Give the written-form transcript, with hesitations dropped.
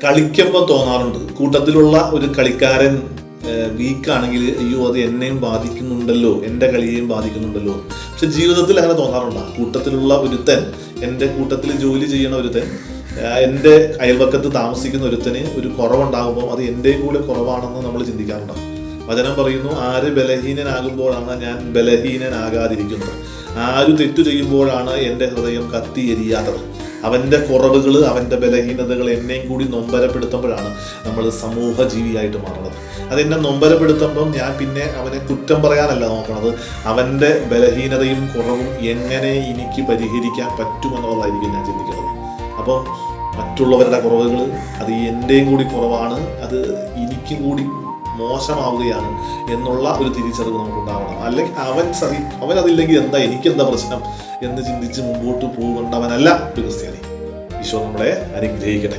കളിക്കുമ്പോൾ തോന്നാറുണ്ട്, കൂട്ടത്തിലുള്ള ഒരു കളിക്കാരൻ വീക്കാണെങ്കിൽ അയ്യോ അത് എന്നെയും ബാധിക്കുന്നുണ്ടല്ലോ, എൻ്റെ കളിയെയും ബാധിക്കുന്നുണ്ടല്ലോ. പക്ഷെ ജീവിതത്തിൽ അങ്ങനെ തോന്നാറുണ്ടോ? കൂട്ടത്തിലുള്ള ഒരുത്തൻ, എൻ്റെ കൂട്ടത്തിൽ ജോലി ചെയ്യണ ഒരുത്തൻ, എൻ്റെ അയൽവക്കത്ത് താമസിക്കുന്ന ഒരുത്തന് ഒരു കുറവുണ്ടാകുമ്പോൾ അത് എൻ്റെയും കൂടെ കുറവാണെന്ന് നമ്മൾ ചിന്തിക്കാറുണ്ടോ? വചനം പറയുന്നു, ആര് ബലഹീനനാകുമ്പോഴാണ് ഞാൻ ബലഹീനനാകാതിരിക്കുന്നത്, ആര് തെറ്റു ചെയ്യുമ്പോഴാണ് എൻ്റെ ഹൃദയം കത്തി എരിയാത്തത്. അവൻ്റെ കുറവുകൾ, അവൻ്റെ ബലഹീനതകൾ എന്നെയും കൂടി നൊമ്പരപ്പെടുത്തുമ്പോഴാണ് നമ്മൾ സമൂഹ ജീവിയായിട്ട് മാറുന്നത്. അതെന്നെ നൊമ്പരപ്പെടുത്തുമ്പം ഞാൻ പിന്നെ അവനെ കുറ്റം പറയാനല്ല നോക്കണത്, അവൻ്റെ ബലഹീനതയും കുറവും എങ്ങനെ എനിക്ക് പരിഹരിക്കാൻ പറ്റുമെന്നുള്ളതായിരിക്കും ഞാൻ ചിന്തിക്കുന്നത്. അപ്പം മറ്റുള്ളവരുടെ കുറവുകൾ അത് എൻ്റെയും കൂടി കുറവാണ്, അത് എനിക്കും കൂടി മോശമാവുകയാണ് എന്നുള്ള ഒരു തിരിച്ചറിവ് നമുക്കുണ്ടാവണം. അല്ലെങ്കിൽ അവൻ അതില്ലെങ്കിൽ എന്താ, എനിക്കെന്താ പ്രശ്നം എന്ന് ചിന്തിച്ച് മുമ്പോട്ട് പോകേണ്ടവനല്ല ഒരു ക്രിസ്ത്യാനി. ഈശോ നമ്മളെ അനുഗ്രഹിക്കട്ടെ.